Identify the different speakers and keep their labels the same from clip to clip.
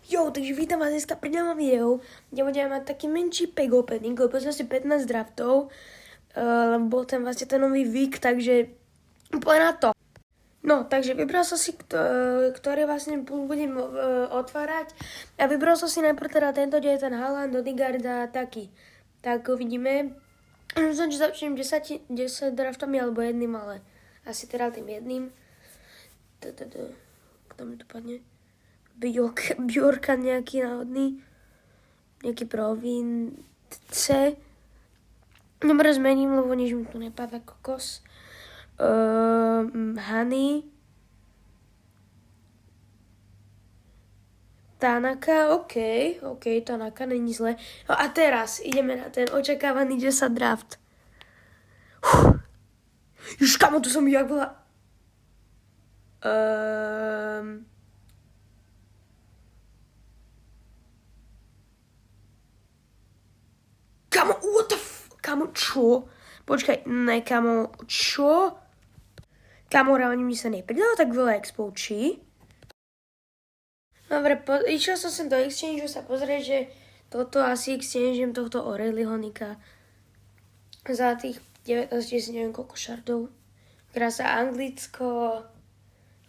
Speaker 1: Jo, takže vítam vás dneska pri novom videu, kde budeme mať taký menší pack opening, lebo som si 15 draftov, lebo bol ten vlastne ten nový week, takže úplne na to. No, takže vybral som si, ktorý vlastne budem otvárať a vybral som si najprv teda tento, kde je ten Haaland, Odegaard a taký. Tak uvidíme, som či začnem 10 draftami alebo jedným, ale asi teda tým jedným. Kto mi tu padne? Bjorka nejaký náhodný, nejaký province. Dobre, zmením, lebo nič mi tu nepadá, kokos. Hany. Tanaka, OK, Tanaka není zle. No a teraz ideme na ten očakávaný 10 draft. Už kamo, tu som jak bola. Kamo, what the kamo, čo? Počkaj, ne, kamo, čo? Kamo, reálne mi sa nepridalo tak veľa expov, či? Dobre, išiel som sem do Exchange sa pozrieť, že toto asi exchangem tohto O'Reillyho Nika za tých 19 000, neviem koľko šardov. Krása Anglicko,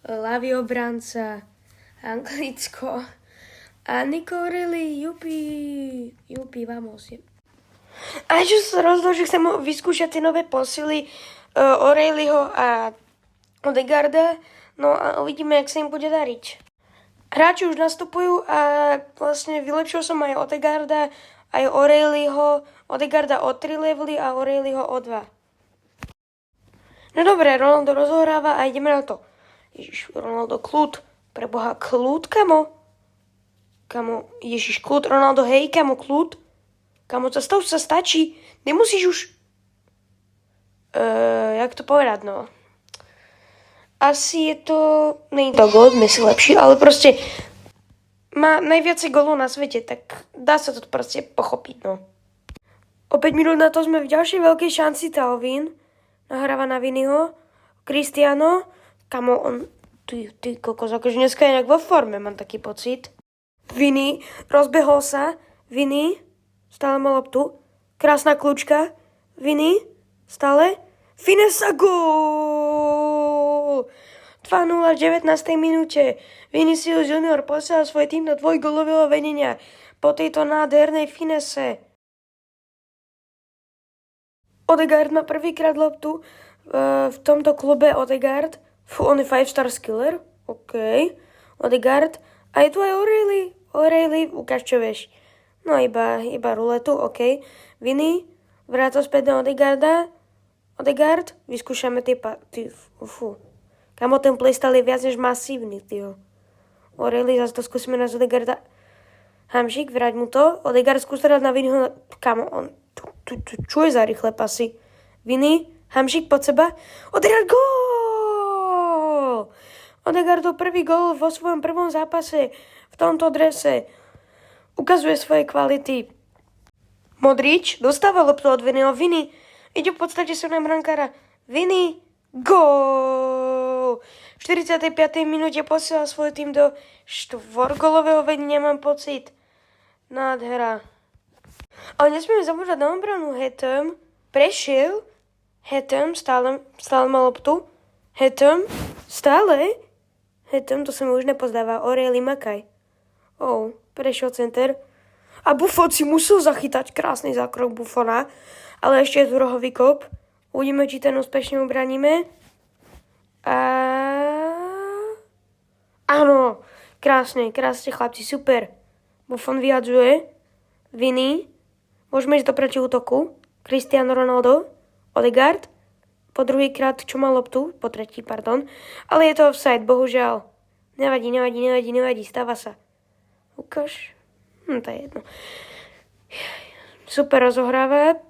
Speaker 1: ľavý obranca, Anglicko a Nico O'Reilly, jupi, vamos. A čo sa rozhodol, že chcem vyskúšať tie nové posily O'Reillyho a Odegaarda, no a uvidíme, jak sa im bude dariť. Hráči už nastupujú a vlastne vylepšil som aj Odegaarda, aj O'Reillyho, Odegaarda o 3 levely a O'Reillyho o 2. No dobre, Ronaldo rozohráva a ideme na to. Ježiš, Ronaldo, kľud. Preboha, kľud, kamo? Kamo, ježiš, kľud, Ronaldo, hej, kamo, kľud. Kamo, to sa stačí. Nemusíš už... jak to povedať, no. Asi je to... Nie je to gól, Messi lepší, ale proste... Má najviacej gólov na svete, tak dá sa to proste pochopiť, no. O 5 minút na to sme v ďalšej veľkej šanci. Talvin nahráva na Viniho. Cristiano. Kamo, on... Ty kokos, akože dneska je nejak vo forme, mám taký pocit. Vini, rozbehol sa. Vini... Stále má loptu. Krásna kľúčka. Vini. Stále. Finesa, gól! 2-0 v 19. minúte. Vinicius Junior posielal svoj tým do dvojgólového vedenia po tejto nádhernej finese. Odegaard má prvýkrát loptu v tomto klube. Odegaard. On je 5-star skiller. OK. Odegaard. A je tu aj O'Reilly. O'Reilly, ukáž čo vieš. No iba ruletu, OK. Vini, vrátil späť na Odegaarda. Odegaard, vyskúšame Kamo, ten playstyle je viac než masívny, tyjo. O'Reilly, zase to skúsime na Odegaarda. Hamšík, vráť mu to. Odegaard skús teda na Viniho. Kamo, on... Čo je za rýchle pasy? Vini, Hamšík pod seba. Odegaard, gól! Odegaardov prvý gól vo svojom prvom zápase v tomto drese. Ukazuje svoje kvality. Modrič dostáva loptu od Viniho. Vini ide v podstate som na brankára. Vini, gól! V 45. minúte posielal svoj tým do štvorgólového vedenia, mám pocit. Nádhera. Ale nesmieme zabúdať na obranu. Hetem prešiel. Hetem stále má loptu. Hetem stále. Hetem, to sa mi už nepozdáva. O'Reilly Makaj. Prešiel center. A Buffon si musel zachytať. Krásny zákrok Buffona. Ale ešte je tu rohový kop. Uvidíme, či ten úspešne ubraníme. Áno. Krásne, chlapci. Super. Buffon vyhadzuje. Vini. Môžeme ísť do proti útoku. Cristiano Ronaldo. Odegaard. Po druhýkrát, čo mal loptu. Po tretí, pardon. Ale je to offside, bohužiaľ. Nevadí. Stáva sa. Ukáž. To je jedno. Super rozohráva.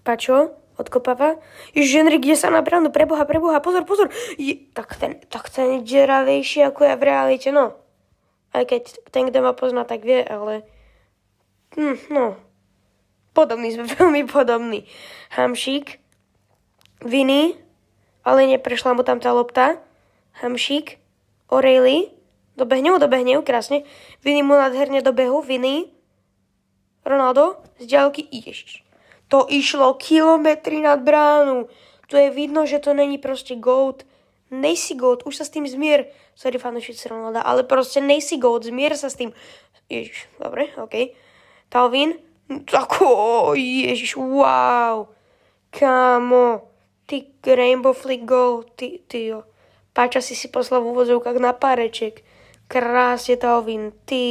Speaker 1: Pačo odkopáva. Ježiš, Henry, kde sa na bránu? Preboha. Pozor. Tak ten je deravejší ako ja v realite, no. Aj keď ten, kto ma pozná, tak vie, ale... No. Podobný sme, veľmi podobný. Hamšík. Vini. Ale neprešla mu tam tá lopta. Hamšík. O'Reilly. Dobehne ju, krásne. Vini mu nádherne do behu, Vini. Ronaldo, z ďalky, ježiš. To išlo kilometry nad bránu. Tu je vidno, že to není proste GOAT. Nejsi GOAT, už sa s tým zmier. Sorry, fanúšici Ronalda, ale proste nejsi GOAT, zmier sa s tým. Ježiš, dobre, okej. Talvin, tako, ježiš, wow. Kámo, ty Rainbow Flick goal, ty jo. Páča si poslal v úvodzovkách na páreček. Krásne Talvin, ty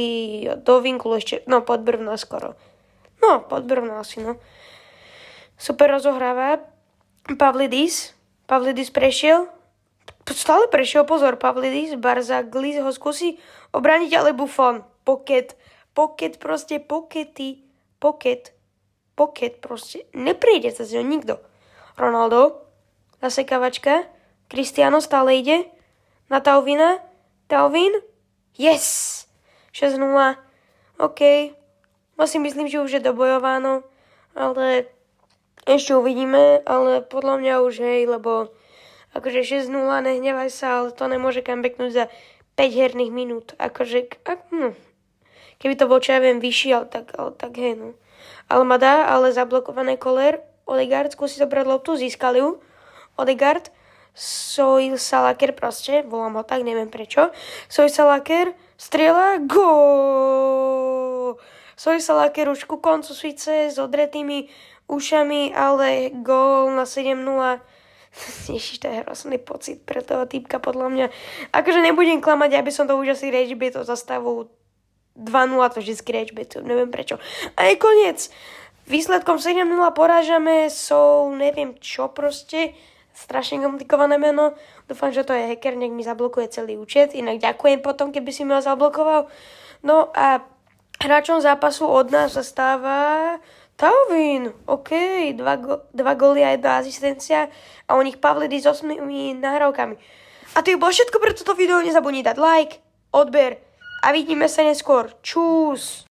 Speaker 1: jo, do vinklu ešte, no pod brvná skoro. No, pod brvná asi, no. Super rozohráva. Pavlidis prešiel. Stále prešiel, pozor, Pavlidis. Barzaglis ho skúsi obrániť, ale Buffon. Pocket proste. Nepríde sa z ňou nikto. Ronaldo. Zasekávačka. Cristiano stále ide. Na Talvina. Talvin. Yes! 6-0. OK. Si myslím, že už je dobojováno. Ale ešte uvidíme, ale podľa mňa už hej, lebo akože 6-0, nehnevaj sa, ale to nemôže comebacknúť za 5 herných minút. Akože, keby to bol, čo ja viem, vyšší, ale tak hej, no. Almada, ale zablokované Koller, Odegaard skúsi zobrať loptu, získali ju. Odegaard, Soil Salaker proste, volám ho tak, neviem prečo. Soil Salaker, strieľa, gól! Soil Salaker už ku koncu síce s odretými ušami, ale gól na 7-0. Ježiš, to je hrozný pocit pre toho týpka, podľa mňa. Akože nebudem klamať, aby som to už asi ragebeatol za stavu 2-0, to vždycky ragebeatujem, neviem prečo. A je koniec. Výsledkom 7-0 porážame neviem čo proste. Strašne komplikované meno. Dúfam, že to je hacker, nech mi zablokuje celý účet. Inak ďakujem potom, keby si mi ho zablokoval. No a hráčom zápasu od nás zastáva Talvin, OK, 2 góly a 1 asistencia a u nich Pavlidis s 8 nahrávkami. A to je bolo všetko pre toto video, nezabudni dať like, odber a vidíme sa neskôr. Čus!